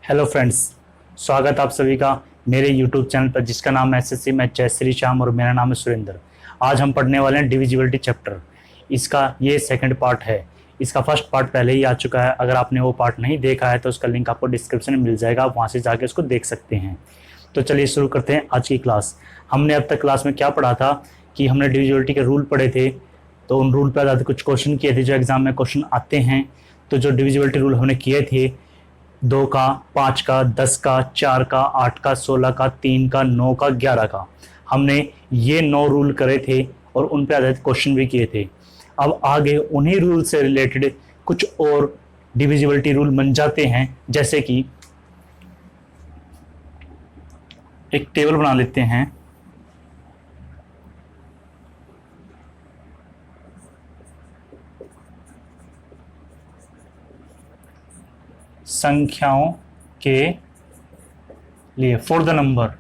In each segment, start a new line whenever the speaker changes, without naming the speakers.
Hello friends, स्वागत आप सभी का मेरे यूट्यूब चैनल पर जिसका नाम है एसएससी मैथ जय श्री श्याम और मेरा नाम है सुरेंद्र। आज हम पढ़ने वाले हैं डिविजिबिलिटी चैप्टर। इसका ये सेकंड पार्ट है। इसका फर्स्ट पार्ट पहले ही आ चुका है। अगर आपने वो पार्ट नहीं देखा है तो उसका लिंक आपको डिस्क्रिप्शन में मिल जाएगा, आप वहाँ से जाके उसको देख सकते हैं। तो चलिए शुरू करते हैं आज की क्लास। हमने अब तक क्लास में क्या पढ़ा था कि हमने डिविजिबिलिटी के रूल पढ़े थे, तो उन रूल पर आधारित कुछ क्वेश्चन किए थे जो एग्जाम में क्वेश्चन आते हैं। तो जो डिविजिबिलिटी रूल हमने किए थे 2 का, 5 का, 10 का, 4 का, 8 का, 16 का, 3 का, 9 का, 11 का, हमने ये 9 रूल करे थे और उन पे आधारित क्वेश्चन भी किए थे। अब आगे उन्हीं रूल से रिलेटेड कुछ और डिविजिबिलिटी रूल बन जाते हैं। जैसे कि एक टेबल बना लेते हैं। संख्याओं के लिए फॉर द नंबर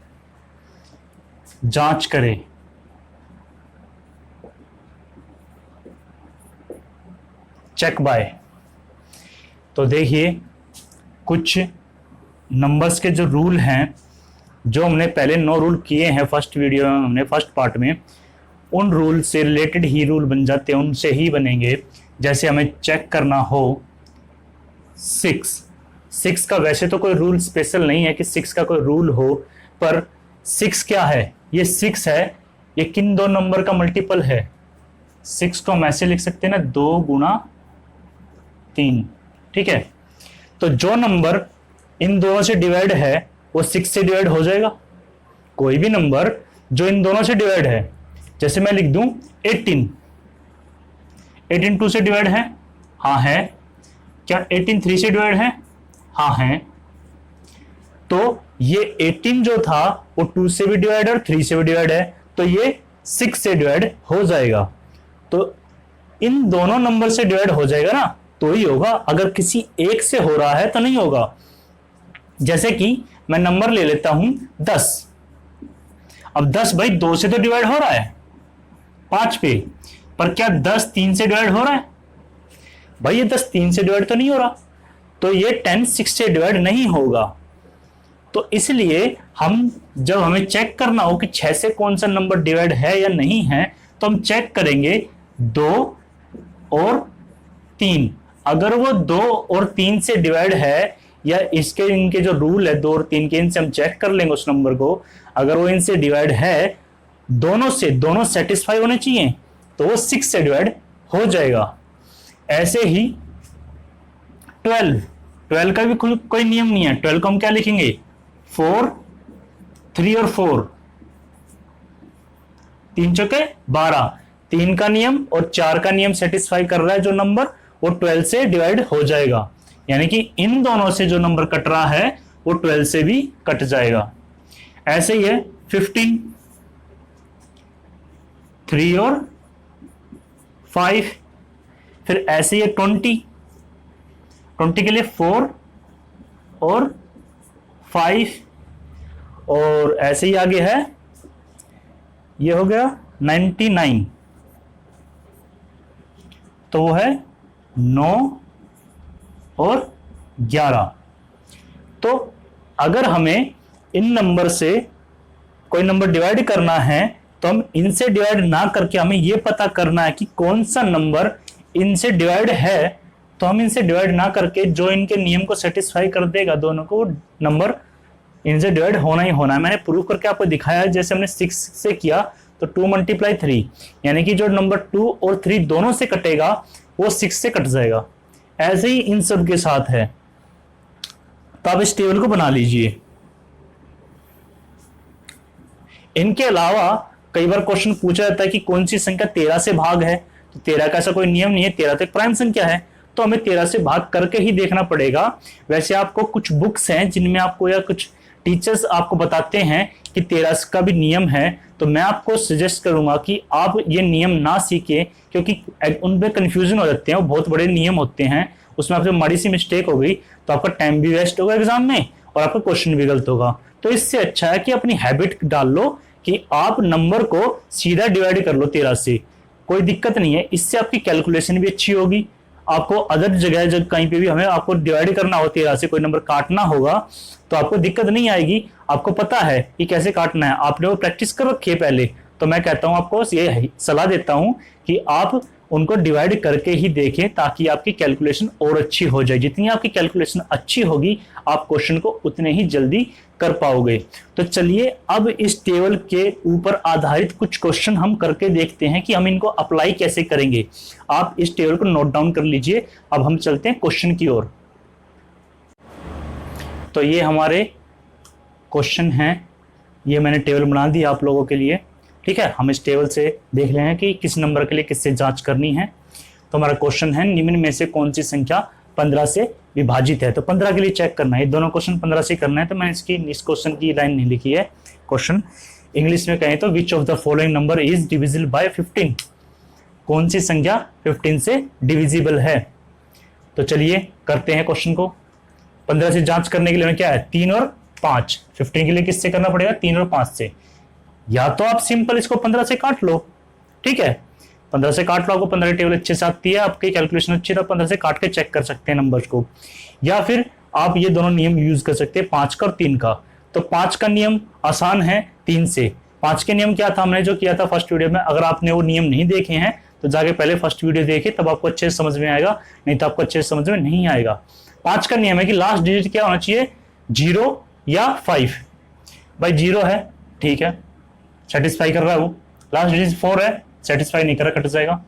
जांच करें चेक बाय। तो देखिए कुछ नंबर्स के जो रूल हैं, जो हमने पहले 9 रूल किए हैं फर्स्ट वीडियो में, हमने फर्स्ट पार्ट में, उन रूल से रिलेटेड ही रूल बन जाते हैं, उनसे ही बनेंगे। जैसे हमें चेक करना हो 6 का वैसे तो कोई रूल स्पेशल नहीं है कि 6 का कोई रूल हो, पर 6 क्या है? ये 6 है, ये किन दो नंबर का मल्टीपल है? 6 को हम ऐसे लिख सकते हैं ना, 2 गुना 3। ठीक है, तो जो नंबर इन दोनों से डिवाइड है वो 6 से डिवाइड हो जाएगा। कोई भी नंबर जो इन दोनों से डिवाइड है, जैसे मैं लिख दूं 18 2 से डिवाइड है? हाँ है। क्या 18 3 से डिवाइड है? हाँ है। तो ये 18 जो था वो 2 से भी डिवाइड और 3 से भी डिवाइड है, तो ये 6 से डिवाइड हो जाएगा। तो इन दोनों नंबर से डिवाइड हो जाएगा ना, तो ही होगा। अगर किसी एक से हो रहा है तो नहीं होगा। जैसे कि मैं नंबर ले लेता हूं 10। अब 10 भाई 2 से तो डिवाइड हो रहा है 5 पे, पर क्या 10 3 से डिवाइड हो रहा है? भाई ये 10 3 से डिवाइड तो नहीं हो रहा, तो ये 10 6 से डिवाइड नहीं होगा। तो इसलिए हम जब हमें चेक करना हो कि 6 से कौन सा नंबर डिवाइड है या नहीं है, तो हम चेक करेंगे 2 और 3। अगर वो 2 और 3 से डिवाइड है, या इसके इनके जो रूल है 2 और 3 के, इनसे हम चेक कर लेंगे उस नंबर को। अगर वो इनसे डिवाइड है, दोनों सेटिस्फाई होने चाहिए, तो वो 6 से डिवाइड हो जाएगा। ऐसे ही 12 का भी कोई नियम नहीं है। 12 को हम क्या लिखेंगे? 4 3 और 4, 3 चौके 12। 3 का नियम और 4 का नियम सेटिस्फाई कर रहा है जो नंबर, वो 12 से डिवाइड हो जाएगा। यानी कि इन दोनों से जो नंबर कट रहा है वो 12 से भी कट जाएगा। ऐसे ही है 15 3 और 5। फिर ऐसे ही है 20 के लिए 4 और 5। और ऐसे ही आगे है, ये हो गया 99, तो वो है 9 और 11। तो अगर हमें इन नंबर से कोई नंबर डिवाइड करना है, तो हम इनसे डिवाइड ना करके हमें यह पता करना है कि कौन सा नंबर इनसे डिवाइड है। तो हम इनसे डिवाइड ना करके जो इनके नियम को सेटिस्फाई कर देगा दोनों को, वो नंबर इनसे डिवाइड होना ही होना है। मैंने प्रूव करके आपको दिखाया है। जैसे हमने 6 से किया तो 2 × 3, यानी कि जो नंबर 2 और 3 दोनों से कटेगा वो 6 से कट जाएगा। ऐसे ही इन सब के साथ है। तो आप इस टेबल को बना लीजिए। इनके अलावा कई बार क्वेश्चन पूछा जाता है कि कौन सी संख्या 13 से भाग है। तो 13 का ऐसा कोई नियम नहीं है, 13 तो एक प्राइम संख्या है, तो हमें 13 से भाग करके ही देखना पड़ेगा। वैसे आपको कुछ बुक्स हैं जिनमें आपको, या कुछ टीचर्स आपको बताते हैं कि 13 का भी नियम है, तो मैं आपको सजेस्ट करूंगा कि आप ये नियम ना सीखें, क्योंकि उनपे कंफ्यूजन हो जाते हैं। वो बहुत बड़े नियम होते हैं, उसमें आपसे माड़ी सी मिस्टेक हो गई तो आपका टाइम भी वेस्ट होगा एग्जाम में और आपका क्वेश्चन भी गलत होगा। तो इससे अच्छा है कि अपनी हैबिट डाल लो कि आप नंबर को सीधा डिवाइड कर लो 13 से, कोई दिक्कत नहीं है। इससे आपकी कैलकुलेशन भी अच्छी होगी, आपको अदर जगह जब कहीं पे भी हमें आपको डिवाइड करना होती है, से कोई नंबर काटना होगा तो आपको दिक्कत नहीं आएगी, आपको पता है कि कैसे काटना है, आपने वो प्रैक्टिस कर रखी है पहले। तो मैं कहता हूं आपको ये सलाह देता हूं कि आप उनको डिवाइड करके ही देखें ताकि आपकी कैलकुलेशन और अच्छी हो जाए। जितनी आपकी कैलकुलेशन अच्छी होगी आप क्वेश्चन को उतने ही जल्दी कर पाओगे। तो चलिए अब इस टेबल के ऊपर आधारित कुछ क्वेश्चन हम करके देखते हैं कि हम इनको अप्लाई कैसे करेंगे। आप इस टेबल को नोट डाउन कर लीजिए। अब हम चलते हैं क्वेश्चन की ओर। तो ये हमारे क्वेश्चन हैं, ये मैंने टेबल बना दी आप लोगों के लिए। ठीक है, हम इस टेबल से देख रहे हैं कि किस नंबर के लिए किससे जांच करनी है। तो हमारा क्वेश्चन है निम्न में से कौन सी संख्या 15 से विभाजित है। तो 15 के लिए चेक करना है, ये दोनों क्वेश्चन 15 से करना है। तो मैंने इस क्वेश्चन की लाइन नहीं लिखी है। क्वेश्चन इंग्लिश में कहें तो which of the following number is divisible by 15, कौन सी संख्या 15 से डिविजिबल है। तो चलिए करते हैं क्वेश्चन को। 15 से जांच करने के लिए क्या है, 3 और 5। 15 के लिए किससे करना पड़ेगा, 3 और 5 से। या तो आप सिंपल इसको 15 से काट लो, ठीक है, 15 से काट लो, आपको 15 की टेबल अच्छे से आती है, आपकी कैलकुलेशन अच्छी है, तो 15 से काट के चेक कर सकते हैं नंबर्स को। या फिर आप ये दोनों नियम यूज कर सकते हैं, 5 का और 3 का। तो 5 का नियम आसान है 3 से। 5 के नियम क्या था, हमने जो किया था फर्स्ट वीडियो में, अगर आपने वो नियम नहीं देखे हैं तो जाके पहले फर्स्ट वीडियो देखे, तब आपको अच्छे से समझ में आएगा, नहीं तो आपको अच्छे से समझ में नहीं आएगा। 5 का नियम है कि लास्ट डिजिट क्या होना चाहिए, 0 या 5। भाई 0 है, ठीक है, सेटिस्फाई कर रहा है वो। लास्ट डिजिट 4 है, सेटिस्फाई नहीं कर रहा, कट जाएगा।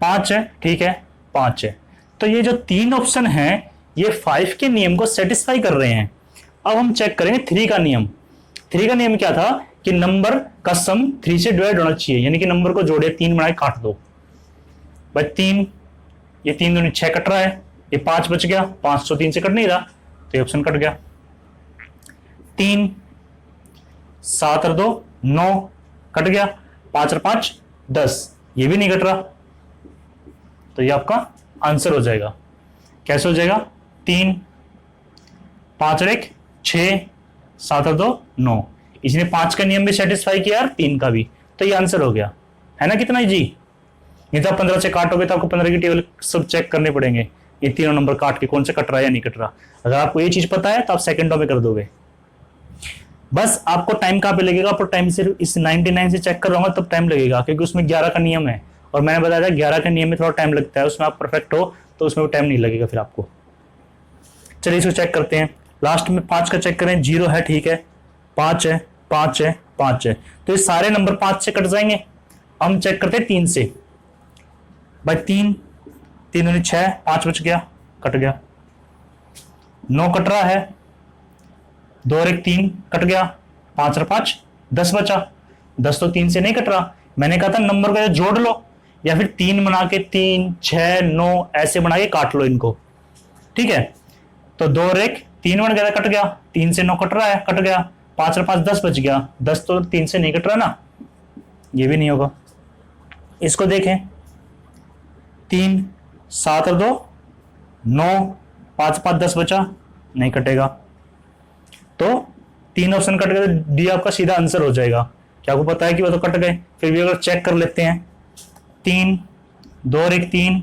5 है, ठीक है, 5 है। तो ये जो 3 ऑप्शन हैं ये 5 के नियम को सेटिस्फाई कर रहे हैं। अब हम चेक करेंगे 3 का नियम। 3 का नियम क्या था कि नंबर का सम 3 से डिवाइड होना चाहिए, यानी कि नंबर को जोड़े 3 बनाए काट दो। भाई 3, ये 3 दूनी 6 कट रहा है, ये 5 बच गया, 5 तो 3 से कट नहीं रहा, तो ये ऑप्शन कट गया। 3, 7 और 2 9 कट गया, 5 और 5 10, ये भी नहीं कट रहा, तो ये आपका आंसर हो जाएगा। कैसे हो जाएगा, 3, 5 और 1 6, 7 और 2 9। इसने 5 का नियम भी सेटिस्फाई किया और 3 का भी, तो ये आंसर हो गया, है ना। कितना जी, नहीं तो आप 15 से काटोगे तो आपको 15 की टेबल सब चेक करने पड़ेंगे, ये तीनों नंबर काट के कौन से कट रहा है या नहीं कट रहा। अगर आपको ये चीज पता है तो आप सेकंडों में कर दोगे। बस आपको टाइम कहां पे लगेगा, आपको टाइम सिर्फ इस 99 से चेक कर रहा हूँ तब टाइम लगेगा, क्योंकि उसमें 11 का नियम है, और मैंने बताया था 11 के नियम में थोड़ा टाइम लगता है, उसमें आप परफेक्ट हो तो उसमें टाइम नहीं लगेगा फिर आपको। चलिए इसको चेक करते हैं। लास्ट में 5 का चेक करें, 0 है, ठीक है, 5 है, 5 है, 5 है, तो ये सारे नंबर 5 से कट जाएंगे। हम चेक करते हैं 3 से। भाई 3 दूनी 6, 5 बच गया, कट गया। 9 कट रहा है, 2 और 1 3 कट गया, 5 और 5 10 बचा, 10 तो 3 से नहीं कट रहा। मैंने कहा था नंबर को जोड़ लो, या फिर 3 बना के 3 6 9 ऐसे बना के काट लो इनको, ठीक है। तो 2 और 1 3 बन गया, कट गया, 3 से 9 कट रहा है, कट गया, 5 और 5 10 बच गया, 10 तो 3 से नहीं कट रहा ना, ये भी नहीं होगा। इसको देखें, 3 7 और 2 9, 5 5 10 बचा, नहीं कटेगा, तो 3 ऑप्शन कट गए, तो डी आपका सीधा आंसर हो जाएगा। क्या आपको पता है कि वो तो कट गए, फिर भी अगर चेक कर लेते हैं, 3 2 और 1 3,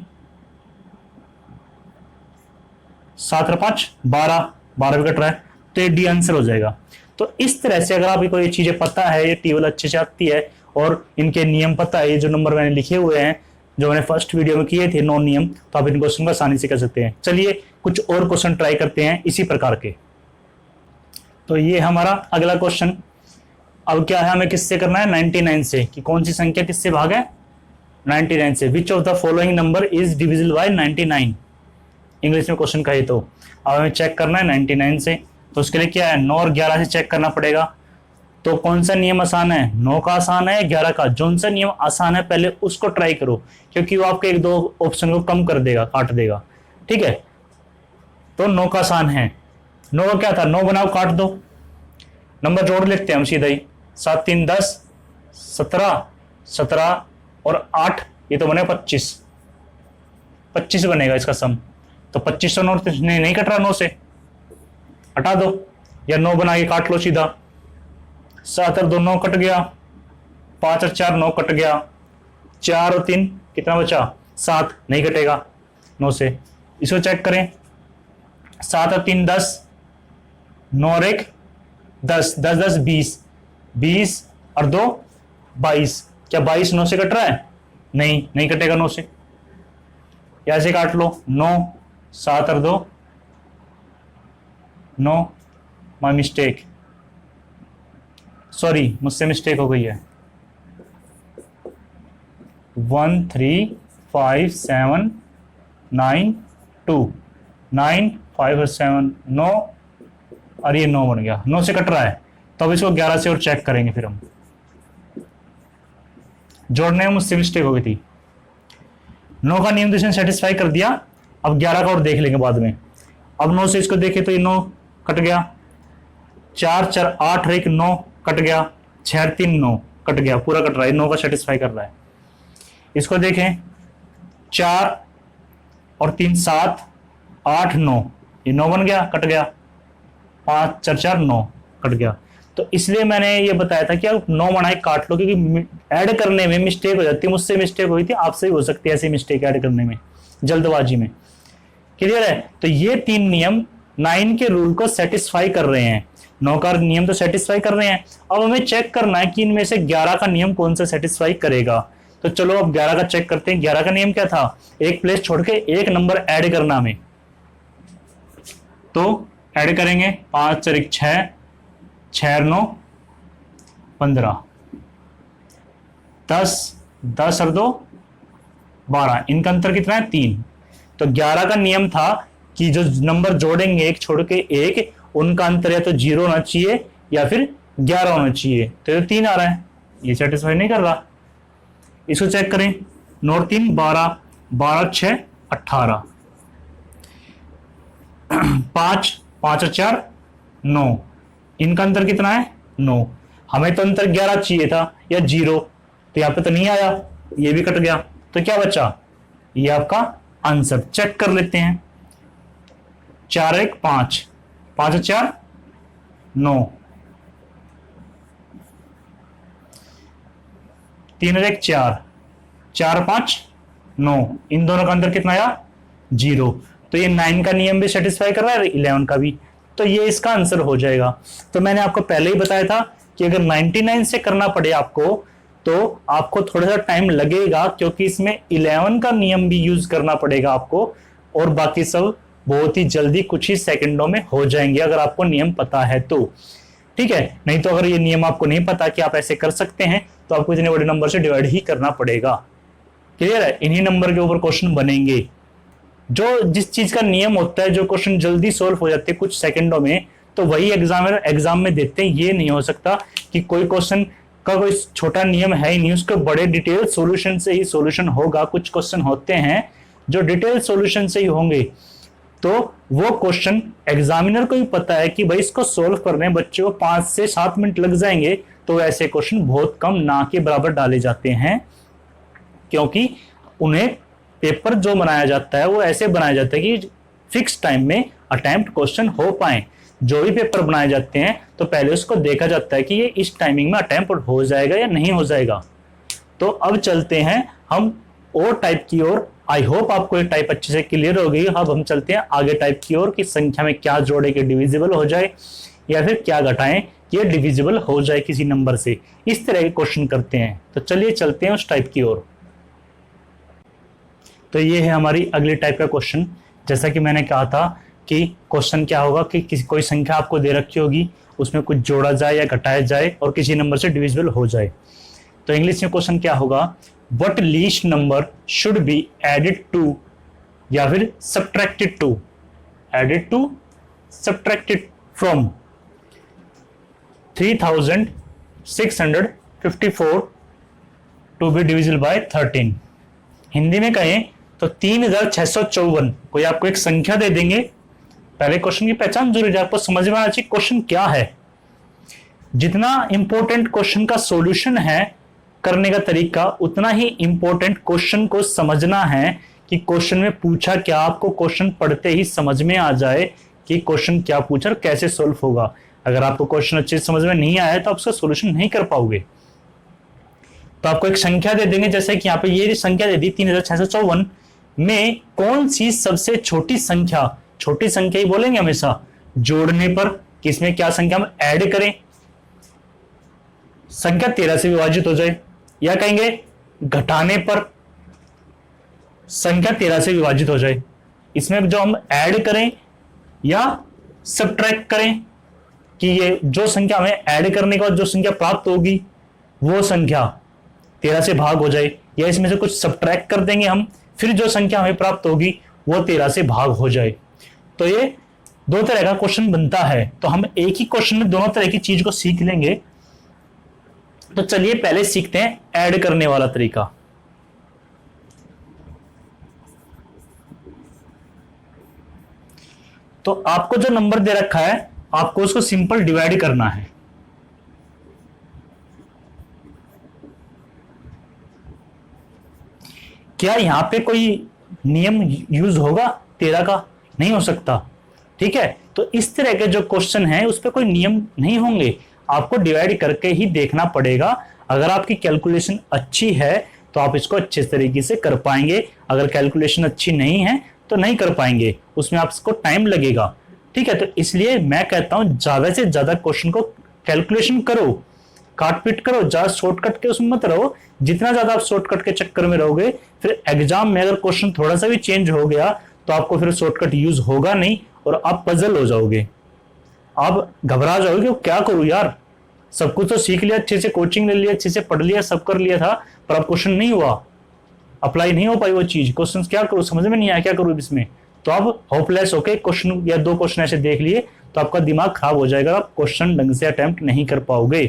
7 और 5 12 12 भी कट रहा है, तो ये डी आंसर हो जाएगा। तो इस तरह से अगर आपको ये चीजें पता है, ये टेबल अच्छे से आती है और इनके नियम पता है, ये जो नंबर मैंने लिखे हुए हैं जो मैंने फर्स्ट वीडियो में किए थे 9 नियम, तो आप इन क्वेश्चन को आसानी से कर सकते हैं। चलिए कुछ और क्वेश्चन ट्राई करते हैं इसी प्रकार के। तो ये हमारा अगला क्वेश्चन, अब क्या है, हमें किससे करना है, 99 से, कि कौन सी संख्या किससे भाग है, 99 से। Which of the following number is divisible by 99, English में क्वेश्चन का ही। तो अब हमें चेक करना है 99 से, तो उसके लिए क्या है, 9 और 11 से चेक करना पड़ेगा। तो कौन सा नियम आसान है, 9 का आसान है, 11 का। जो सा नियम आसान है पहले उसको ट्राई करो, क्योंकि वो आपके 1-2 ऑप्शन को कम कर देगा, काट देगा, ठीक है। तो 9 का आसान है, 9 का क्या था, 9 बनाओ काट दो, नंबर जोड़ लेते हैं हम सीधा ही, 7 3 10 17 17 और 8, ये तो बने 25 25 बनेगा इसका सम। तो 25 तो 9 नहीं कट रहा, 9 से हटा दो, या 9 बना के काट लो सीधा। 7 और 2 9 कट गया, 5 और 4 9 कट गया, 4 और 3 कितना बचा 7 नहीं कटेगा 9 से। इसको चेक करें, 7 और 3 10, 9 और 1 10, 10 10 20, 20 और 2 22। क्या 22 9 से कट रहा है? नहीं, नहीं कटेगा 9 से। या ऐसे काट लो, 9 7 और 2 9, माई मिस्टेक, सॉरी मुझसे मिस्टेक हो गई है। 1 3 5 7 9 2, 9 5 और 7 9, और ये 9 बन गया, 9 से कट रहा है। तो अब इसको 11 से और चेक करेंगे। फिर हम जोड़ने में मुझसे मिस्टेक हो गई थी। 9 का नियम तो इसने सेटिस्फाई कर दिया, अब 11 का और देख लेंगे बाद में। अब 9 से इसको देखें तो ये 9 कट गया, 4 4 8 और 1 9 कट गया, 6 और 3 9 कट गया, पूरा कट रहा है, 9 का सेटिस्फाई कर रहा है। इसको देखें, 4 और 3 7 8 9, ये 9 बन गया, कट गया, 5 4 4 9 कट गया। तो इसलिए मैंने ये बताया था कि आप 9 बनाए काट लो, क्योंकि ऐड करने में मिस्टेक हो जाती है। मुझसे मिस्टेक हुई थी, आपसे भी हो सकती है ऐसी मिस्टेक ऐड करने में, जल्दबाजी में। क्लियर है? तो ये 3 नियम 9 के रूल को सेटिस्फाई कर रहे हैं, 9 का नियम तो सेटिस्फाई कर रहे हैं। अब हमें चेक करना है कि इनमें से 11 का नियम कौन सा सेटिस्फाई करेगा। तो चलो अब 11 का चेक करते हैं। 11 का नियम क्या था? एक प्लेस छोड़ के एक नंबर ऐड करना हमें। तो ऐड करेंगे, 5 4 1 6, 6 और 9 15, 10 10 और 2 12, इनका अंतर कितना है? 3। तो 11 का नियम था कि जो नंबर जोड़ेंगे एक छोड़ के एक, उनका अंतर या तो 0 होना चाहिए या फिर 11 होना चाहिए। तो ये 3 आ रहा है, ये सेटिस्फाई नहीं कर रहा। इसको चेक करें, 9 और 3 12, 12 और 6 18, 5 5 और 4 9, इनका अंतर कितना है? 9। हमें तो अंतर 11 चाहिए था या 0, तो यहाँ पे तो नहीं आया, ये भी कट गया। तो क्या बचा? ये आपका आंसर। चेक कर लेते हैं, 4 1 5, 5 और 4 9, 3 और 1 4, 4 और 5 9, इन दोनों का अंतर कितना आया? 0। तो ये 9 का नियम भी सेटिस्फाई कर रहा है, 11 का भी। तो ये इसका आंसर हो जाएगा। तो मैंने आपको पहले ही बताया था कि अगर 99 से करना पड़े आपको, तो आपको थोड़ा सा टाइम लगेगा, क्योंकि इसमें 11 का नियम भी यूज करना पड़ेगा आपको, और बाकी सब बहुत ही जल्दी कुछ ही सेकंडों में हो जाएंगे अगर आपको नियम पता है तो। ठीक है, नहीं तो अगर ये नियम आपको नहीं पता कि आप ऐसे कर सकते हैं, तो आपको इतने बड़े नंबर से डिवाइड ही करना पड़ेगा। क्लियर है? इन्हीं नंबर के ऊपर क्वेश्चन बनेंगे। जो जिस चीज का नियम होता है, जो क्वेश्चन जल्दी सोल्व हो जाते हैं कुछ सेकंडों में, तो वही एग्जाम में देते हैं। ये नहीं हो सकता कि कोई क्वेश्चन का कोई छोटा नियम है ही नहीं, उसके बड़े डिटेल सॉल्यूशन से ही सॉल्यूशन होगा। कुछ क्वेश्चन होते हैं जो डिटेल सॉल्यूशन से ही होंगे, तो वो क्वेश्चन एग्जामिनर को भी पता है कि भाई इसको सोल्व करने बच्चे को 5 से 7 मिनट लग जाएंगे। तो ऐसे क्वेश्चन बहुत कम, ना के बराबर डाले जाते हैं, क्योंकि उन्हें पेपर जो बनाया जाता है वो ऐसे बनाया जाता है कि फिक्स टाइम में अटेम्प्ट क्वेश्चन हो पाए। जो भी पेपर बनाए जाते हैं तो पहले उसको देखा जाता है कि ये इस टाइमिंग में अटेम्प्ट हो जाएगा या नहीं हो जाएगा। तो अब चलते हैं हम और टाइप की ओर। आई होप आपको ये टाइप अच्छे से क्लियर हो गई। अब हम चलते हैं आगे टाइप की ओर, कि संख्या में क्या जोड़े कि डिविजिबल हो जाए, या फिर क्या घटाएं कि ये डिविजिबल हो जाए किसी नंबर से। इस तरह के क्वेश्चन करते हैं। तो चलिए चलते हैं उस टाइप की ओर। तो ये है हमारी अगली टाइप का क्वेश्चन। जैसा कि मैंने कहा था कि क्वेश्चन क्या होगा कि किसी कोई संख्या आपको दे रखी होगी, उसमें कुछ जोड़ा जाए या घटाया जाए और किसी नंबर से डिविजिबल हो जाए। तो इंग्लिश में क्वेश्चन क्या होगा? What least number should be added to, या फिर subtracted to, added to subtracted from 3654 to be divisible by 13। Hindi में कहें तो 3654। कोई आपको एक संख्या दे देंगे, पहले क्वेश्चन की पहचान जरूरी है, आपको समझ में आना चाहिए क्वेश्चन क्या है। जितना इंपॉर्टेंट क्वेश्चन का सॉल्यूशन है करने का तरीका, उतना ही इंपॉर्टेंट क्वेश्चन को समझना है कि क्वेश्चन में पूछा क्या। आपको क्वेश्चन पढ़ते ही समझ में आ जाए कि क्वेश्चन क्या पूछा और कैसे सोल्व होगा। अगर आपको क्वेश्चन अच्छे से समझ में नहीं आया तो आप उसका सॉल्यूशन नहीं कर पाओगे। तो आपको एक संख्या दे देंगे, जैसे कि यहाँ पे ये संख्या दे दी 3654 में कौन सी सबसे छोटी संख्या, छोटी संख्या ही बोलेंगे हमेशा जोड़ने पर, किसमें क्या संख्या हम ऐड करें, संख्या 13 से विभाजित हो जाए, या कहेंगे घटाने पर संख्या 13 से विभाजित हो जाए। इसमें जो हम ऐड करें या सब्ट्रैक्ट करें कि ये जो संख्या हमें ऐड करने के बाद जो संख्या प्राप्त होगी वो संख्या 13 से भाग हो जाए, या इसमें से कुछ सब्ट्रैक्ट कर देंगे हम, फिर जो संख्या हमें प्राप्त होगी वो 13 से भाग हो जाए। तो ये दो तरह का क्वेश्चन बनता है। तो हम एक ही क्वेश्चन में दोनों तरह की चीज को सीख लेंगे। तो चलिए पहले सीखते हैं ऐड करने वाला तरीका। तो आपको जो नंबर दे रखा है आपको उसको सिंपल डिवाइड करना है। क्या यहां पे कोई नियम यूज होगा 13 का? नहीं हो सकता। ठीक है, तो इस तरह के जो क्वेश्चन है उस पर कोई नियम नहीं होंगे, आपको डिवाइड करके ही देखना पड़ेगा। अगर आपकी कैलकुलेशन अच्छी है तो आप इसको अच्छे तरीके से कर पाएंगे, अगर कैलकुलेशन अच्छी नहीं है तो नहीं कर पाएंगे, उसमें आपको टाइम लगेगा। ठीक है, तो इसलिए मैं कहता हूं ज्यादा से ज्यादा क्वेश्चन को कैलकुलेशन करो, काट पीट करो, ज्यादा शॉर्टकट के उसमें मत रहो। जितना ज्यादा आप शॉर्टकट के चक्कर में रहोगे फिर एग्जाम में अगर क्वेश्चन थोड़ा सा भी चेंज हो गया तो आपको फिर शॉर्टकट यूज होगा नहीं और आप पजल हो जाओगे, आप घबरा जाओगे कि क्या करूं यार, सब कुछ तो सीख लिया, अच्छे से कोचिंग ले लिया, अच्छे से पढ़ लिया, सब कर लिया था, पर अब क्वेश्चन नहीं हुआ, अप्लाई नहीं हो पाई वो चीज, क्वेश्चन क्या करूं समझ में नहीं आया, क्या करूं इसमें। तो आप होपलेस होके क्वेश्चन या दो क्वेश्चन ऐसे देख लिए तो आपका दिमाग खराब हो जाएगा, आप क्वेश्चन ढंग से अटेम्प्ट नहीं कर पाओगे।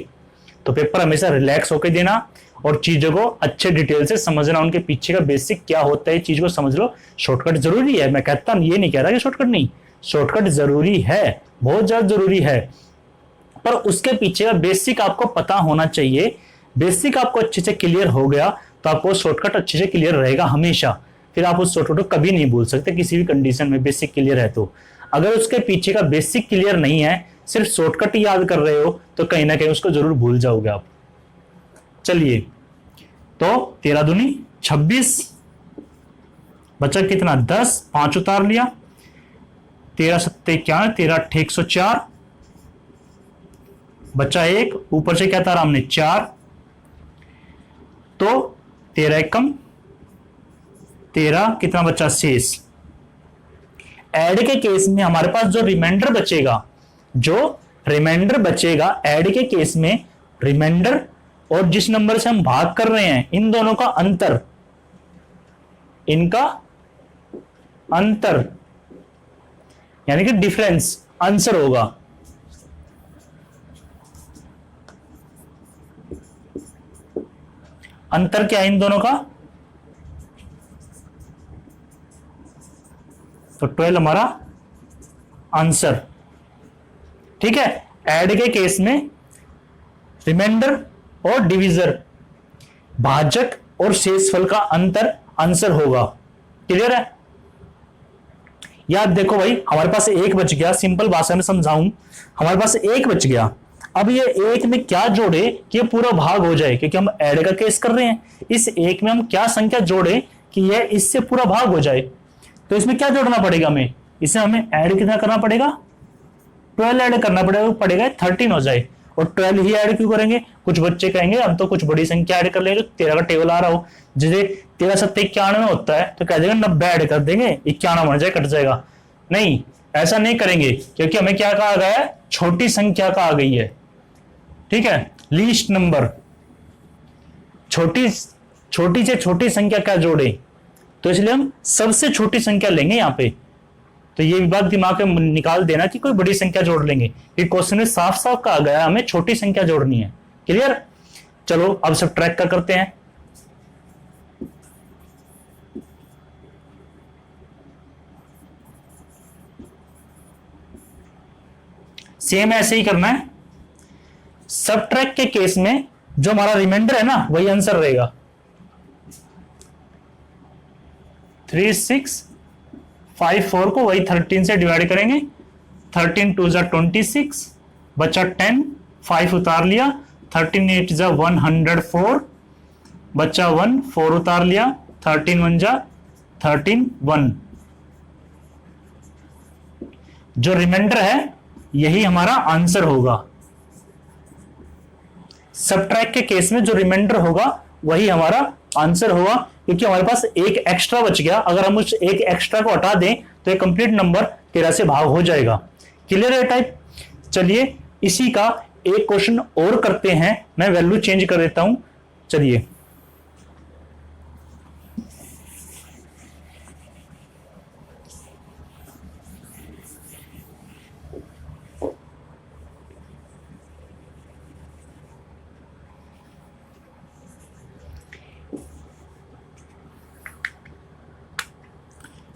तो पेपर हमेशा रिलैक्स होके देना और चीजों को अच्छे डिटेल से समझना, उनके पीछे का बेसिक क्या होता है चीज को समझ लो। शॉर्टकट जरूरी है, मैं कहता हूं, ये नहीं कह रहा कि शॉर्टकट नहीं, शॉर्टकट जरूरी है, बहुत ज्यादा जरूरी है, पर उसके पीछे का बेसिक आपको पता होना चाहिए। बेसिक आपको अच्छे से क्लियर हो गया तो आपको शॉर्टकट अच्छे से क्लियर रहेगा हमेशा, फिर आप उस शॉर्टकट को कभी नहीं भूल सकते किसी भी कंडीशन में, बेसिक क्लियर है तो। अगर उसके पीछे का बेसिक क्लियर नहीं है, सिर्फ शॉर्टकट ही याद कर रहे हो तो कहीं ना कहीं उसको जरूर भूल जाओगे आप। चलिए, तो 13 दूनी 26, बचा कितना 10, 5 उतार लिया, 13 सत्ते 91, 13 8 104, बचा 1, ऊपर से क्या तारा हमने 4, तो 13 एकम 13, कितना बचा शेष। ऐड के केस में हमारे पास जो रिमाइंडर बचेगा, जो रिमाइंडर बचेगा ऐड के केस में, रिमाइंडर और जिस नंबर से हम भाग कर रहे हैं इन दोनों का अंतर, इनका अंतर यानी कि डिफरेंस आंसर होगा। अंतर क्या है इन दोनों का, तो 12 हमारा आंसर। ठीक है, ऐड के केस में रिमाइंडर और डिविजर, भाजक और शेषफल का अंतर आंसर होगा। क्लियर है? याद देखो भाई, हमारे पास एक बच गया, सिंपल भाषा में समझाऊं, हमारे पास एक बच गया। अब ये एक में क्या जोड़े कि ये पूरा भाग हो जाए, क्योंकि हम ऐड का केस कर रहे हैं। इस एक में हम क्या संख्या जोड़े कि यह इससे पूरा भाग हो जाए, तो इसमें क्या जोड़ना पड़ेगा हमें, इसे हमें ऐड कितना करना पड़ेगा, 12 ऐड करना पड़ेगा 13 हो जाए। और 12 ही ऐड क्यों करेंगे, कुछ बच्चे कहेंगे हम तो कुछ बड़ी संख्या ऐड कर लेंगे, 13 का टेबल आ रहा हो, जैसे 13 सत्ते 91 होता है तो कह देंगे 90 ऐड कर देंगे, 91 बन जाए, कट जाएगा। नहीं, ऐसा नहीं करेंगे, क्योंकि हमें क्या कहा गया है, छोटी संख्या का आ गई है। ठीक है, लीस्ट नंबर, छोटी से छोटी संख्या क्या जोड़े, तो इसलिए हम सबसे छोटी संख्या लेंगे यहां पे। तो ये बात दिमाग में निकाल देना कि कोई बड़ी संख्या जोड़ लेंगे, कि क्वेश्चन में साफ साफ कहा गया हमें छोटी संख्या जोड़नी है। क्लियर? चलो अब सब ट्रैक का करते हैं। सेम ऐसे ही करना है। सब ट्रैक के केस में जो हमारा रिमाइंडर है ना वही आंसर रहेगा। 3654 को वही 13 से डिवाइड करेंगे, 13 2 जा 26, बचा 10, 5 उतार लिया, 13 8 जा 104, बच्चा 1, 4 उतार लिया, 13 1 जा 13 1। जो रिमाइंडर है यही हमारा आंसर होगा। सबट्रैक्ट के केस में जो रिमाइंडर होगा वही हमारा आंसर होगा, क्योंकि हमारे पास एक एक्स्ट्रा बच गया। अगर हम उस एक एक्स्ट्रा को हटा दें तो ये कंप्लीट नंबर 13 से भाग हो जाएगा। क्लियर है टाइप? चलिए इसी का एक क्वेश्चन और करते हैं। मैं वैल्यू चेंज कर देता हूं। चलिए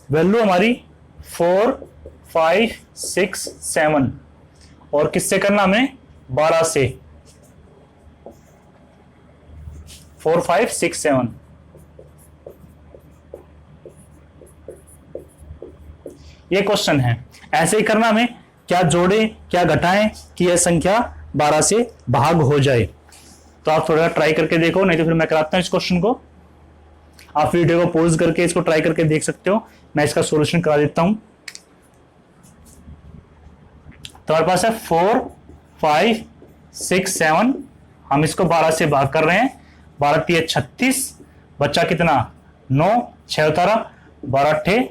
वैल्यू हमारी 4 5 6 7 और किससे करना हमें? 12 से। 4 5 6 7 ये क्वेश्चन है। ऐसे ही करना हमें, क्या जोड़े क्या घटाएं कि यह संख्या 12 से भाग हो जाए। तो आप थोड़ा ट्राई करके देखो, नहीं तो फिर मैं कराता हूं इस क्वेश्चन को। आप वीडियो को पॉज करके इसको ट्राई करके देख सकते हो। मैं इसका सॉल्यूशन करा देता हूं। तो हमारे पास है 4 5 6 7। हम इसको 12 से भाग कर रहे हैं। 12 3 36, बच्चा कितना? 9, 6 उतारा, 12 8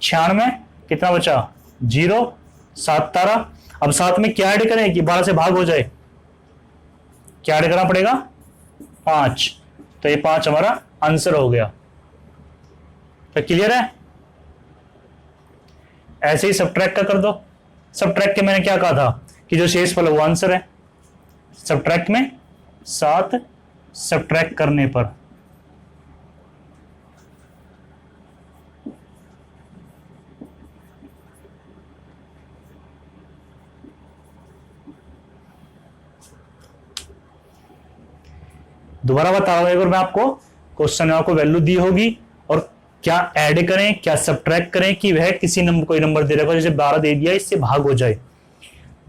96, कितना बचा? 0, 7 उतारा। अब साथ में क्या ऐड करें कि 12 से भाग हो जाए? क्या ऐड करना पड़ेगा? 5। तो ये 5 हमारा आंसर हो गया। तो क्लियर है? ऐसे ही सबट्रैक्ट का कर दो। सबट्रैक्ट के मैंने क्या कहा था कि जो शेषफल है वो आंसर है। सबट्रैक्ट में 7 सबट्रैक्ट करने पर दोबारा बता रहा हूं एक बार मैं आपको। क्वेश्चन में आपको वैल्यू दी होगी और क्या ऐड करें क्या सबट्रैक्ट करें कि वह किसी नंबर कोई नंबर दे रखा, जैसे 12 दे दिया इससे भाग हो जाए।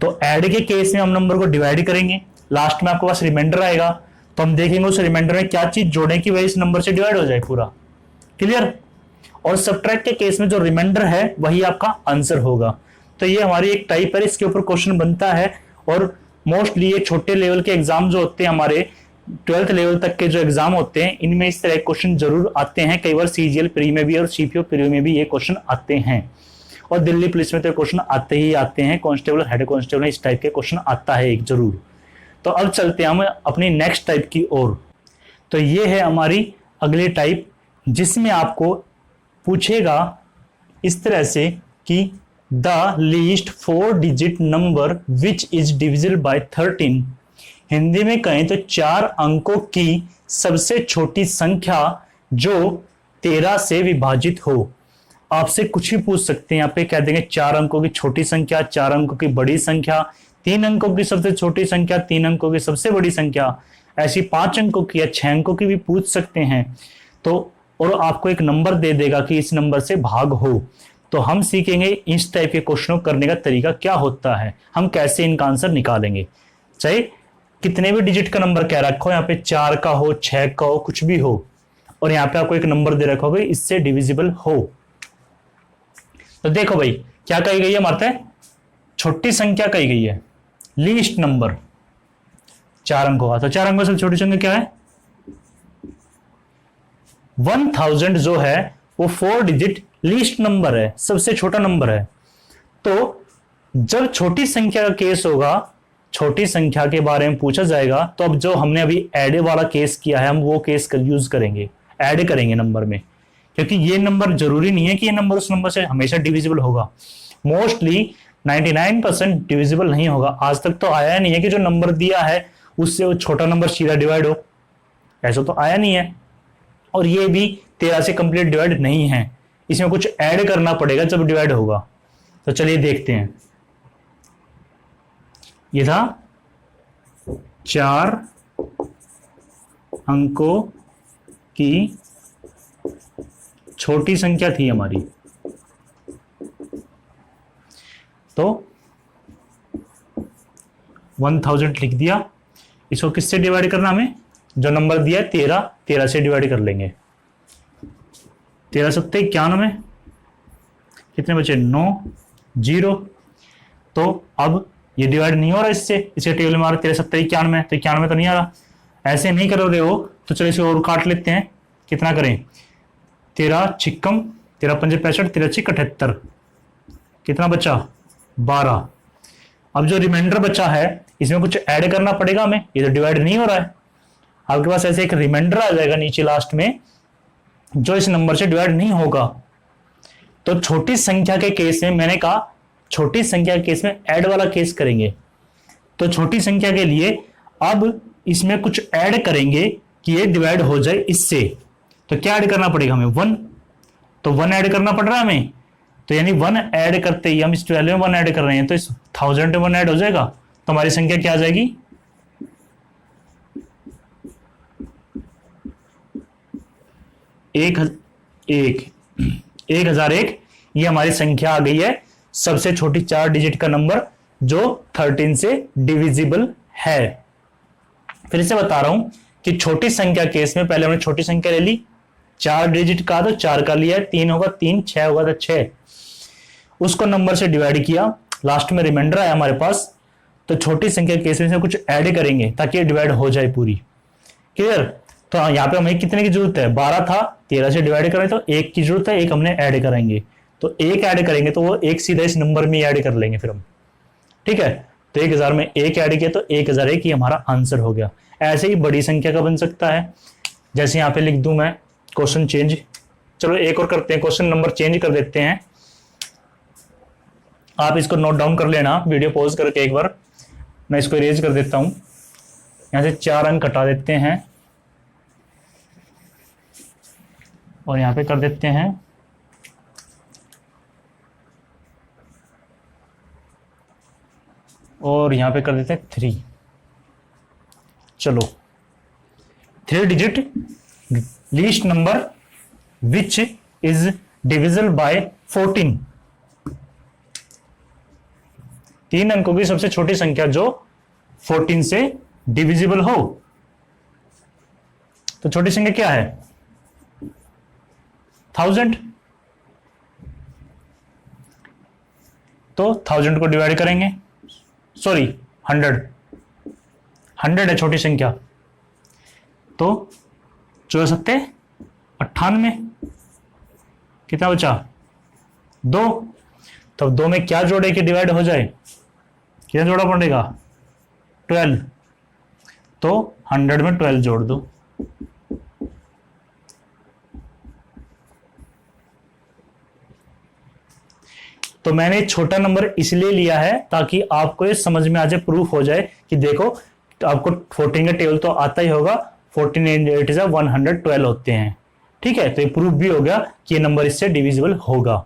तो ऐड के केस में हम नंबर को डिवाइड करेंगे, लास्ट में आपके पास रिमाइंडर आएगा। तो हम देखेंगे उस रिमाइंडर में क्या चीज जोड़ें कि वह इस नंबर से डिवाइड हो जाए पूरा। क्लियर? और सबट्रैक्ट के केस में जो रिमाइंडर है वही आपका आंसर होगा। तो ये हमारी एक टाइप है, इसके ऊपर क्वेश्चन बनता है। और मोस्टली ये छोटे लेवल के एग्जाम जो होते हैं हमारे 12th लेवल तक के जो एग्जाम होते हैं इनमें इस तरह के क्वेश्चन जरूर आते हैं। कई बार सीजीएल प्री में भी और सीपीओ प्री में भी ये क्वेश्चन आते हैं। और दिल्ली पुलिस में तो क्वेश्चन आते ही आते हैं। कांस्टेबल हेड कांस्टेबल इस टाइप के क्वेश्चन आता है एक जरूर। तो अब चलते हैं हम अपनी नेक्स्ट टाइप की ओर। तो ये है हमारी अगली टाइप, जिसमें आपको पूछेगा इस तरह से कि the least 4 digit number which is divisible by 13। Hindi में कहें तो 4 अंकों की सबसे छोटी संख्या जो 13 से विभाजित हो। आपसे कुछ भी पूछ सकते हैं, यहाँ पे कह देंगे 4 अंकों की छोटी संख्या, 4 अंकों की बड़ी संख्या, 3 अंकों की सबसे छोटी संख्या, 3 अंकों की सबसे बड़ी संख्या, ऐसी 5 अंकों की या 6 अंकों की भी पूछ सकते हैं। तो और आपको एक नंबर दे देगा कि इस नंबर से भाग हो। तो हम सीखेंगे इस टाइप के क्वेश्चनों करने का तरीका क्या होता है, हम कैसे इनका आंसर निकालेंगे। चाहे कितने भी डिजिट का नंबर कह रखा हो, यहाँ पे 4 का हो, 6 का हो, कुछ भी हो, और यहाँ पे आपको एक नंबर दे रखा होगा इससे डिविजिबल हो। तो देखो भाई क्या कही गई है हमारे, छोटी संख्या कही गई है, लीस्ट नंबर 4 अंकों का। तो 4 अंकों से छोटी संख्या क्या है? 1000 जो है वो 4 डिजिट लीस्ट नंबर है, सबसे छोटा नंबर है। तो जब छोटी संख्या का केस होगा, छोटी संख्या के बारे में पूछा जाएगा, तो अब जो हमने अभी ऐड वाला केस किया है हम वो केस यूज करेंगे, ऐड करेंगे नंबर में। क्योंकि ये नंबर जरूरी नहीं है कि ये नंबर उस नंबर से हमेशा डिविजिबल होगा। मोस्टली 99% डिविजिबल नहीं होगा। आज तक तो आया नहीं है कि जो नंबर दिया है उससे वो छोटा नंबर सीधा डिवाइड हो, ऐसा तो आया नहीं है। और ये भी 13 से कंप्लीट डिवाइड नहीं है, इसमें कुछ ऐड करना पड़ेगा जब डिवाइड होगा। तो चलिए देखते हैं। ये था 4 अंकों की छोटी संख्या थी हमारी। तो 1000 लिख दिया। इसको किससे डिवाइड करना हमें? जो नंबर दिया है 13, 13 से डिवाइड कर लेंगे। 13 सत्ते 91, कितने बचे 9, 0। तो अब ये डिवाइड नहीं हो रहा इससे, इसके टेबल में आ रहा 13 सत्ते 91, तो 91 तो नहीं आ रहा। ऐसे नहीं करोगे हो तो चलो इसे और काट लेते हैं। कितना करें, 13 छिक्कम 13 पंजे 65, 13 छिक 78, कितना बचा 12। अब जो रिमाइंडर बचा है इसमें कुछ ऐड करना पड़ेगा हमें, ये तो डिवाइड नहीं हो रहा है। आपके पास ऐसे एक रिमाइंडर आ जाएगा नीचे लास्ट में जो इस नंबर से डिवाइड नहीं होगा। तो छोटी संख्या के केस में मैंने कहा छोटी संख्या के केस में ऐड वाला केस करेंगे। तो छोटी संख्या के लिए अब इसमें कुछ ऐड करेंगे कि ये डिवाइड हो जाए इससे। तो क्या ऐड करना पड़ेगा हमें 1, तो 1 ऐड करना पड़ रहा है हमें। तो यानी 1 ऐड करते ही हम इस 12 में 1 ऐड कर रहे हैं तो इस 1000 में 1 ऐड हो जाएगा। तो हमारी संख्या क्या आ जाएगी 1001। ये हमारी संख्या आ गई है, सबसे छोटी 4 डिजिट का नंबर जो 13 से डिविजिबल है। फिर से बता रहा हूं कि छोटी संख्या केस में पहले हमने छोटी संख्या ले ली, 4 डिजिट का तो 4 का लिया, 3 होगा 3, 6 होगा तो 6, उसको नंबर से डिवाइड किया, लास्ट में रिमाइंडर आया हमारे पास। तो छोटी संख्या केस में कुछ ऐड करेंगे ताकि ये डिवाइड हो जाए पूरी। क्लियर। तो यहाँ पे हमें कितने की जरूरत है, 12 था, 13 से डिवाइड करें तो 1 की जरूरत है, 1 हमने ऐड करेंगे। तो 1 ऐड करेंगे तो वो 1 सीधा इस नंबर में ऐड कर लेंगे फिर हम। ठीक है, तो 1000 में 1 ऐड किया तो 1001 ही हमारा आंसर हो गया। ऐसे ही बड़ी संख्या का बन सकता है, जैसे यहाँ पे लिख दूं मैं क्वेश्चन चेंज। चलो एक और करते हैं, क्वेश्चन नंबर चेंज कर देते हैं। आप इसको नोट डाउन कर लेना, वीडियो पॉज करके एक बार। मैं इसको इरेज कर देता हूं, यहां से 4 अंक हटा देते हैं और यहां पे कर देते हैं और यहां पे कर देते हैं 3। चलो 3 digit least number which is divisible by 14। 3 अंकों की सबसे छोटी संख्या जो 14 से डिविजिबल हो। तो छोटी संख्या क्या है 1000। तो 1000 को डिवाइड करेंगे, सॉरी 100 है छोटी संख्या। तो 4 सत्ते 98, कितना बचा 2। तब 2 में क्या जोड़े कि डिवाइड हो जाए, कितना जोड़ा पड़ेगा 12। तो 100 में 12 जोड़ दो। तो मैंने छोटा नंबर इसलिए लिया है ताकि आपको ये समझ में आ जाए, प्रूफ हो जाए कि देखो तो आपको 14 का टेबल तो आता ही होगा, 14 8 इज 112 होते हैं। ठीक है, तो ये प्रूफ भी हो गया कि ये नंबर इससे डिविजिबल होगा।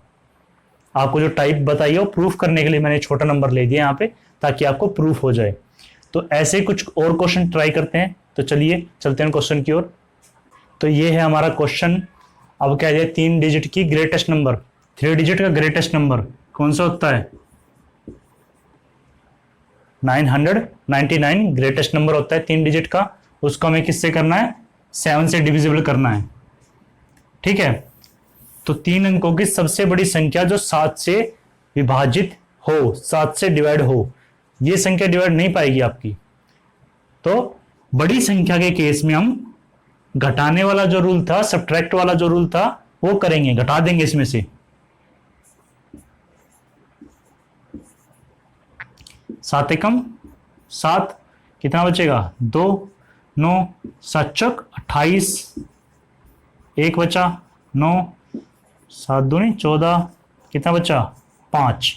आपको जो टाइप बताइए वो प्रूफ करने के लिए मैंने छोटा नंबर ले दिया यहाँ पे ताकि आपको प्रूफ हो जाए। तो ऐसे कुछ और क्वेश्चन ट्राई करते हैं। तो चलिए चलते हैं क्वेश्चन की ओर। तो ये है हमारा क्वेश्चन। अब क्या है 3 डिजिट की ग्रेटेस्ट नंबर, 3 डिजिट का ग्रेटेस्ट नंबर कौन सा होता है 999 ग्रेटेस्ट नंबर होता है 3 डिजिट का। उसको हमें किससे करना है 7 से डिविजिबल करना है। ठीक है, तो 3 अंकों की सबसे बड़ी संख्या जो 7 से विभाजित हो, 7 से डिवाइड हो, ये संख्या डिवाइड नहीं पाएगी आपकी। तो बड़ी संख्या के केस में हम घटाने वाला जो रूल था, सब्ट्रैक्ट वाला जो रूल था वो करेंगे, घटा देंगे इसमें से। 7 एकम 7, कितना बचेगा 2, 9 7 चौक 28, 1 बचा 9, 7 दूनी 14, कितना बचा 5।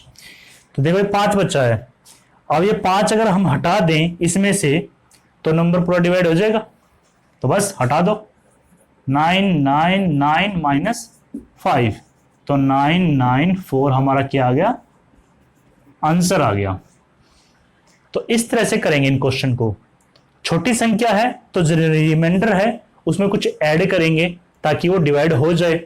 तो देखो ये 5 बचा है। अब ये 5 अगर हम हटा दें इसमें से तो नंबर पूरा डिवाइड हो जाएगा। तो बस हटा दो, 999 माइनस 5, तो 994 हमारा क्या आ गया आंसर आ गया। तो इस तरह से करेंगे इन क्वेश्चन को। छोटी संख्या है तो जो रिमाइंडर है उसमें कुछ ऐड करेंगे ताकि वो डिवाइड हो जाए।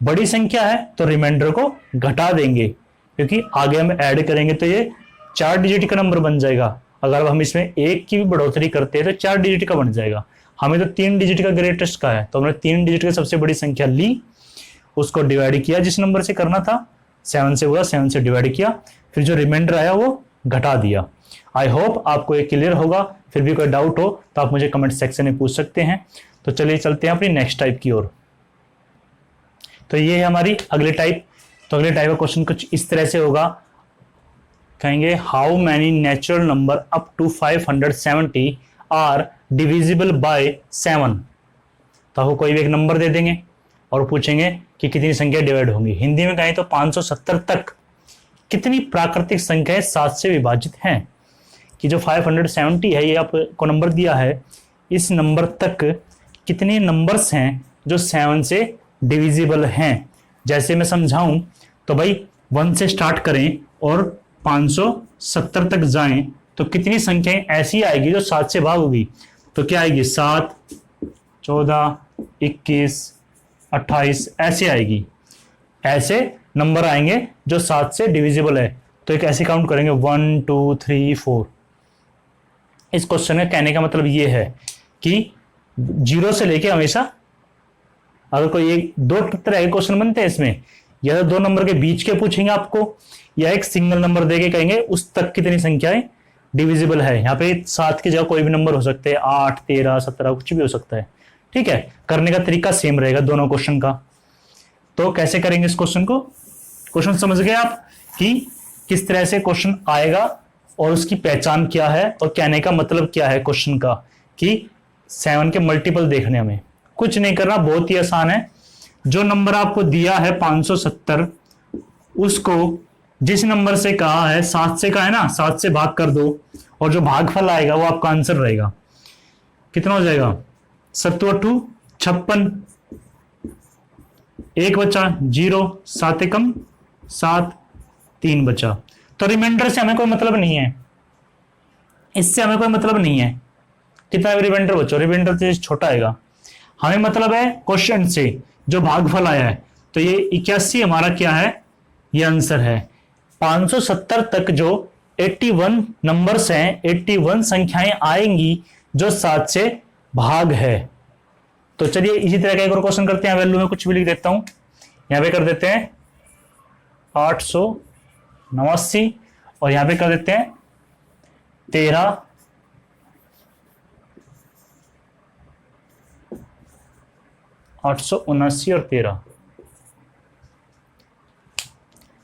बड़ी संख्या है तो रिमाइंडर को घटा देंगे क्योंकि आगे हम ऐड करेंगे तो ये 4 डिजिट का नंबर बन जाएगा। अगर हम इसमें 1 की भी बढ़ोतरी करते हैं तो 4 डिजिट का बन जाएगा। हमें तो 3 डिजिट का ग्रेटेस्ट का है, तो हमने 3 डिजिट की सबसे बड़ी संख्या ली, उसको डिवाइड किया जिस नंबर से करना था, 7 से हुआ, 7 से डिवाइड किया, फिर जो रिमाइंडर आया वो घटा दिया। आई होप आपको ये क्लियर होगा। फिर भी कोई डाउट हो तो आप मुझे कमेंट सेक्शन में पूछ सकते हैं। तो चलिए चलते हैं अपनी नेक्स्ट टाइप की ओर। तो ये है हमारी अगले टाइप। तो अगले टाइप का क्वेश्चन कुछ इस तरह से होगा, कहेंगे how many natural number up to 570 are divisible by 7। तो आपको कोई भी एक नंबर दे देंगे और पूछेंगे कि कितनी संख्या डिवाइड होंगी। हिंदी में कहें तो 570 तक कितनी प्राकृतिक संख्याएं 7 से विभाजित हैं, कि जो 570 है ये आपको नंबर दिया है, इस नंबर तक कितने नंबर्स हैं जो 7 से डिविजिबल हैं। जैसे मैं समझाऊं तो भाई 1 से स्टार्ट करें और 570 तक जाएं तो कितनी संख्याएं ऐसी आएगी जो 7 से भाग होगी। तो क्या आएगी, 7, 14, 21, 28 ऐसे आएगी। ऐसे नंबर आएंगे जो 7 से डिविजिबल है। तो एक ऐसे काउंट करेंगे 1 2 3 4। इस क्वेश्चन में कहने का मतलब ये है कि 0 से लेके हमेशा, अगर कोई एक दो तरह के क्वेश्चन बनते हैं इसमें, या तो 2 नंबर के बीच के पूछेंगे आपको, या एक सिंगल नंबर देके कहेंगे उस तक कितनी संख्याएं डिविजिबल है। यहाँ पे 7 की जगह कोई भी नंबर हो सकते हैं, 8, 13, 17 कुछ भी हो सकता है। ठीक है, करने का तरीका सेम रहेगा दोनों क्वेश्चन का। तो कैसे करेंगे इस क्वेश्चन को, क्वेश्चन समझ गए आप कि किस तरह से क्वेश्चन आएगा और उसकी पहचान क्या है और कहने का मतलब क्या है क्वेश्चन का, कि 7 के मल्टीपल देखने हमें कुछ नहीं करना, बहुत ही आसान है। जो नंबर आपको दिया है 570, उसको जिस नंबर से कहा है 7 से कहा है ना, 7 से भाग कर दो और जो भागफल आएगा वो आपका आंसर रहेगा। कितना हो जाएगा, 7 8 56, 1 बचा 0, 7 एकम 7, 3 बचा। तो रिमाइंडर से हमें कोई मतलब नहीं है, इससे हमें कोई मतलब नहीं है कितना रिमाइंडर बचा, रिमाइंडर से छोटा आएगा। हमें मतलब है क्वेश्चन से जो भागफल आया है। तो ये 81 हमारा क्या है, ये आंसर है। 570 तक जो 81 नंबर्स हैं, 81 संख्याएं आएंगी जो 7 से भाग है। तो चलिए इसी तरह का एक और क्वेश्चन करते हैं। वैल्यू में कुछ भी लिख देता हूं, यहां पे कर देते हैं 889 और यहां पे कर देते हैं 13 879 और 13।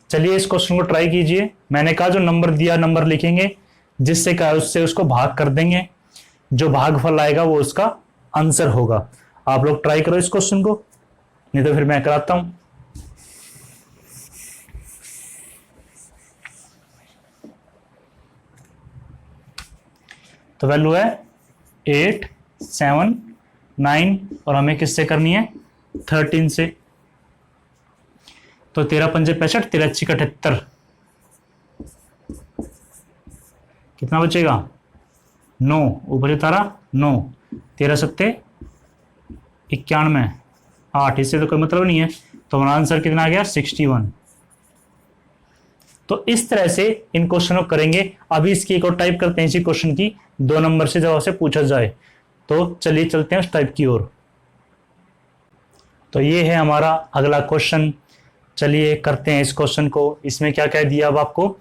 चलिए इस क्वेश्चन को ट्राई कीजिए। मैंने कहा जो नंबर दिया नंबर लिखेंगे, जिससे कहा उससे उसको भाग कर देंगे, जो भागफल आएगा वो उसका आंसर होगा। आप लोग ट्राई करो इस क्वेश्चन को, नहीं तो फिर मैं कराता हूं। तो वैल्यू है 8 7 9 और हमें किससे करनी है, 13 से। तो 13 पंजे 65, 13 अच्छी 78, कितना बचेगा 9, ऊपर उतारा 9, 13 सत्ते 91, 8, इससे तो कोई मतलब नहीं है। तो हमारा आंसर कितना आ गया 61। तो इस तरह से इन क्वेश्चनों को करेंगे। अभी इसकी एक और टाइप करते हैं इसी क्वेश्चन की, 2 नंबर से जवाब से पूछा जाए। तो चलिए चलते हैं उस टाइप की ओर। तो ये है हमारा अगला क्वेश्चन। चलिए करते हैं इस क्वेश्चन को। इसमें क्या कह दिया अब आपको,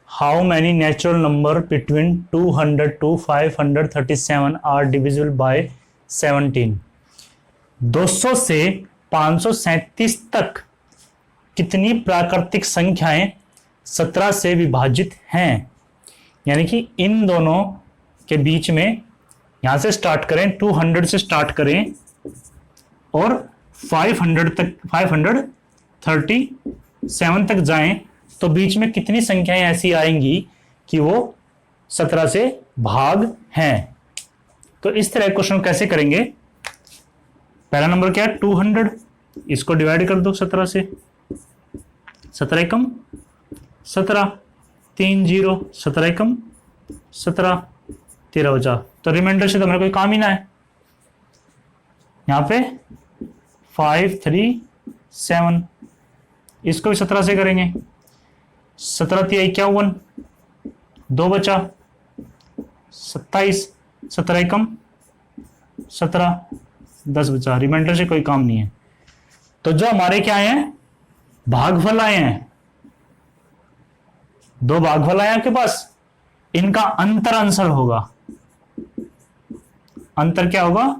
how many natural number between 200 to 537 are divisible by 17। 200 से 537 तक कितनी प्राकृतिक संख्याएं 17 से विभाजित हैं। यानी कि इन दोनों के बीच में, यहां से स्टार्ट करें 200 से स्टार्ट करें और 500 तक 537 तक जाएं, तो बीच में कितनी संख्याएं ऐसी आएंगी कि वो 17 से भाग हैं। तो इस तरह क्वेश्चन कैसे करेंगे, पहला नंबर क्या है 200, इसको डिवाइड कर दो 17 से, 17 एकम 17, 3 0, 17 एकम 17, 13 बचा। तो रिमाइंडर से तो मेरा कोई काम ही ना है। यहां पे 5 3 7, इसको भी 17 से करेंगे, 17 3 51, 2 बचा 27, 17 एकम 17, 10 बचा, रिमाइंडर से कोई काम नहीं है। तो जो हमारे क्या आए हैं, भागफल आए हैं, 2 भागफल आए आपके पास, इनका अंतर आंसर होगा। अंतर क्या होगा,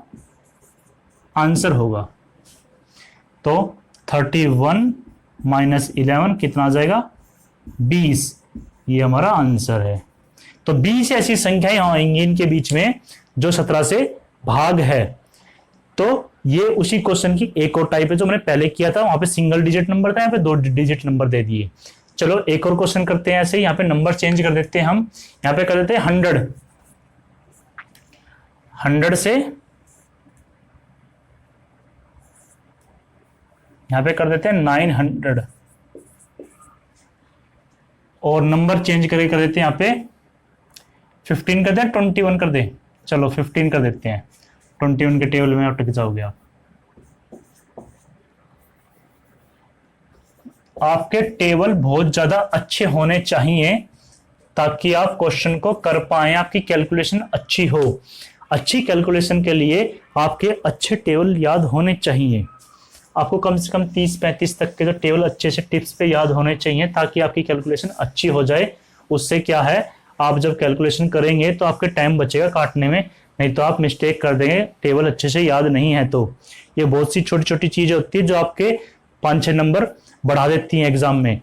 आंसर होगा। तो 31 - 11 कितना आ जाएगा, 20। ये हमारा आंसर है। तो 20 ऐसी संख्याएं आएंगी इनके बीच में जो 17 से भाग है। तो ये उसी क्वेश्चन की एक और टाइप है जो मैंने पहले किया था, वहां पे सिंगल डिजिट नंबर था, यहाँ पे 2 डिजिट नंबर दे दिए। चलो एक और क्वेश्चन करते हैं ऐसे ही, यहाँ पे नंबर चेंज कर देते हैं हम, यहाँ पे कर देते हैं 100 से यहाँ पे कर देते हैं 900, और नंबर चेंज करके कर देते हैं यहाँ पे 15 कर दें, 21 कर दें। चलो 15 कर देते हैं, 21 के टेबल में अटक जाओगे आप। आपके टेबल बहुत ज्यादा अच्छे होने चाहिए ताकि आप क्वेश्चन को कर पाए, आपकी कैलकुलेशन अच्छी हो। अच्छी कैलकुलेशन के लिए आपके अच्छे टेबल याद होने चाहिए। आपको कम से कम 30-35 तक के जो टेबल अच्छे से टिप्स पे याद होने चाहिए ताकि आपकी कैलकुलेशन अच्छी हो जाए। उससे क्या है, आप जब कैलकुलेशन करेंगे तो आपके टाइम बचेगा काटने में, नहीं तो आप मिस्टेक कर देंगे, टेबल अच्छे से याद नहीं है। तो ये बहुत सी छोटी छोटी चीजें होती है जो आपके 5-6 नंबर बढ़ा देती हैं एग्जाम में।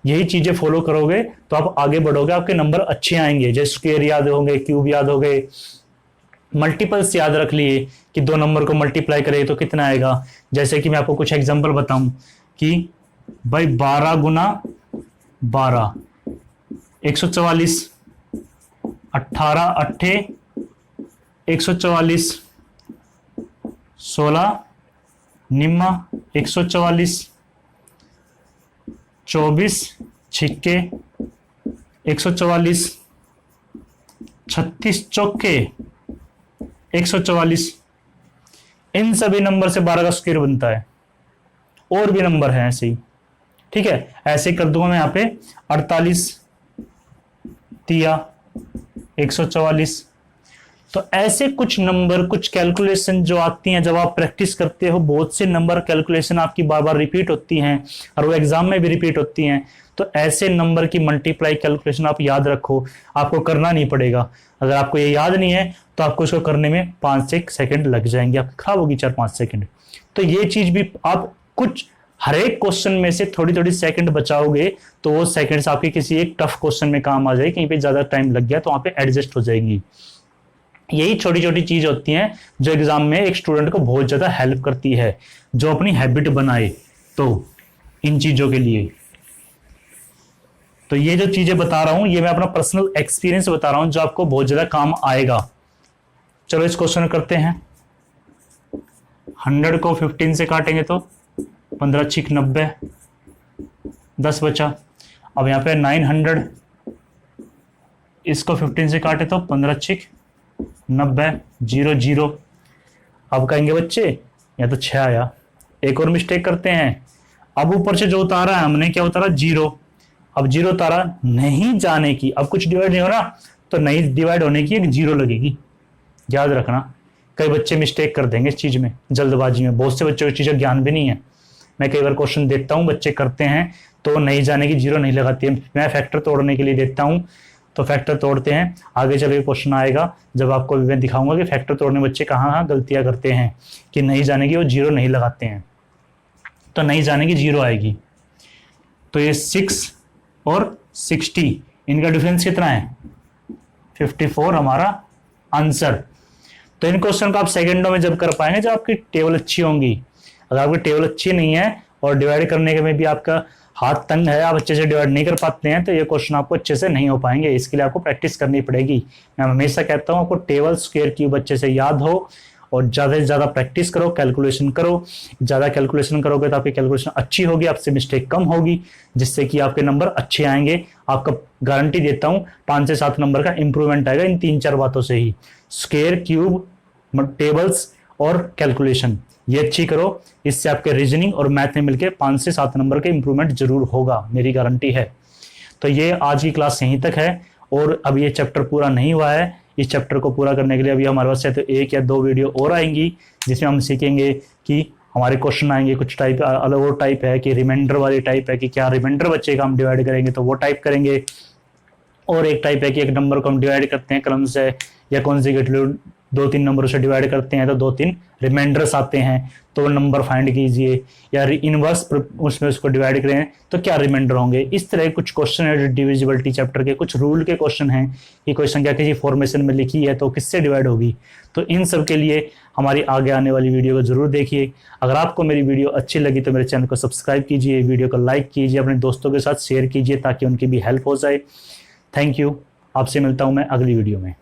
यही चीजें फॉलो करोगे तो आप आगे बढ़ोगे, आपके नंबर अच्छे आएंगे। जैसे स्क्वायर याद होंगे, क्यूब याद हो गए, मल्टीपल्स याद रख लिए कि 2 नंबर को मल्टीप्लाई करें तो कितना आएगा। जैसे कि मैं आपको कुछ एग्जांपल बताऊं कि भाई 12 गुना 12 144, 18 अट्ठे 144, 16 निम्मा 144, 24 छिक्के 144, 36 चौके 144। इन सभी नंबर से 12 का स्क्वायर बनता है। और भी नंबर है ऐसे ही, ठीक है। ऐसे कर दूंगा मैं यहाँ पे 48 तिया 144। तो ऐसे कुछ नंबर, कुछ कैलकुलेशन जो आती हैं जब आप प्रैक्टिस करते हो, बहुत से नंबर कैलकुलेशन आपकी बार बार रिपीट होती हैं और वो एग्जाम में भी रिपीट होती हैं। तो ऐसे नंबर की मल्टीप्लाई कैलकुलेशन आप याद रखो, आपको करना नहीं पड़ेगा। अगर आपको ये याद नहीं है तो आपको इसको करने में 5 से 1 सेकंड लग जाएंगे, आपकी खराब होगी 4-5 सेकंड। तो ये चीज भी आप कुछ हर एक क्वेश्चन में से थोड़ी थोड़ी सेकंड बचाओगे तो वो सेकंड्स आपके किसी एक टफ क्वेश्चन में काम आ जाए। कहीं पे ज्यादा टाइम लग गया तो वहां पे एडजस्ट हो जाएंगी। यही छोटी छोटी चीज होती हैं जो एग्जाम में एक स्टूडेंट को बहुत ज्यादा हेल्प करती है, जो अपनी हैबिट बनाए। तो इन चीजों के लिए तो ये जो चीजें बता रहा हूं ये मैं अपना पर्सनल एक्सपीरियंस बता रहा हूं जो आपको बहुत ज्यादा काम आएगा। चलो इस क्वेश्चन करते हैं। 100 को 15 से काटेंगे तो 15 छिक 90, 10 बचा। अब यहाँ पे 900, इसको 15 से काटे तो 15 छिक 90, 0 0। अब कहेंगे बच्चे या तो 6 आया। एक और मिस्टेक करते हैं, अब ऊपर से जो उतारा है हमने, क्या उतारा 0। अब 0 उतारा नहीं जाने की, अब कुछ डिवाइड नहीं हो रहा तो नहीं डिवाइड होने की एक 0 लगेगी। याद रखना, कई बच्चे मिस्टेक कर देंगे इस चीज में, जल्दबाजी में। बहुत से बच्चों को चीजें ज्ञान भी नहीं है। मैं कई बार क्वेश्चन देता हूं, बच्चे करते हैं तो नहीं जाने की 0 नहीं लगाती है। मैं फैक्टर तोड़ने के लिए देता हूं तो फैक्टर तोड़ते हैं। आगे चल के क्वेश्चन आएगा जब आपको मैं दिखाऊंगा कि फैक्टर तोड़ने बच्चे कहाँ गलतियां करते हैं, कि नहीं जाने की वो 0 नहीं लगाते हैं, तो नहीं जाने की 0 आएगी। तो ये 6 और 60 इनका डिफरेंस कितना है, 54 हमारा आंसर। तो इन क्वेश्चन को आप सेकंडों में जब कर पाएंगे जब आपकी टेबल अच्छी होंगी। अगर आपकी टेबल अच्छी नहीं है और डिवाइड करने के में भी आपका हाथ तंग है, आप अच्छे से डिवाइड नहीं कर पाते हैं, तो ये क्वेश्चन आपको अच्छे से नहीं हो पाएंगे। इसके लिए आपको प्रैक्टिस करनी पड़ेगी। मैं हमेशा कहता हूँ आपको टेबल स्क्वायर क्यूब अच्छे से याद हो और ज़्यादा से ज़्यादा प्रैक्टिस करो, कैलकुलेशन करो। ज़्यादा कैलकुलेशन करोगे तो आपकी कैलकुलेशन अच्छी होगी, आपसे मिस्टेक कम होगी, जिससे कि आपके नंबर अच्छे आएंगे। आपका गारंटी देता हूँ 5 से 7 नंबर का इंप्रूवमेंट आएगा इन 3-4 बातों से ही। स्क्वायर क्यूब, टेबल्स और कैलकुलेशन ये अच्छी करो, इससे आपके रीजनिंग और मैथ में मिलके 5 से 7 नंबर के इंप्रूवमेंट जरूर होगा, मेरी गारंटी है। तो ये आज की क्लास यहीं तक है और अब ये चैप्टर पूरा नहीं हुआ है। इस चैप्टर को पूरा करने के लिए अभी हमारे पास है तो 1 या 2 वीडियो और आएंगी, जिसमें हम सीखेंगे कि हमारे क्वेश्चन आएंगे कुछ टाइप अलग और टाइप है कि रिमाइंडर वाली टाइप है कि क्या रिमाइंडर बच्चे हम डिवाइड करेंगे तो वो टाइप करेंगे, और एक टाइप है कि एक नंबर को हम डिवाइड करते हैं क्रम से या कॉन्जिक्यूटिव 2-3 नंबरों से डिवाइड करते हैं तो 2-3 रिमाइंडर्स आते हैं तो नंबर फाइंड कीजिए, या इनवर्स उसमें उसको डिवाइड करें तो क्या रिमाइंडर होंगे। इस तरह कुछ क्वेश्चन है जो डिविजिबिलिटी चैप्टर के कुछ रूल के क्वेश्चन हैं कि कोई संख्या किसी फॉर्मेशन में लिखी है तो किससे डिवाइड होगी। तो इन सब के लिए हमारी आगे आने वाली वीडियो को जरूर देखिए। अगर आपको मेरी वीडियो अच्छी लगी तो मेरे चैनल को सब्सक्राइब कीजिए, वीडियो को लाइक कीजिए, अपने दोस्तों के साथ शेयर कीजिए ताकि उनकी भी हेल्प हो जाए। Thank you. आपसे मिलता हूं मैं अगली वीडियो में।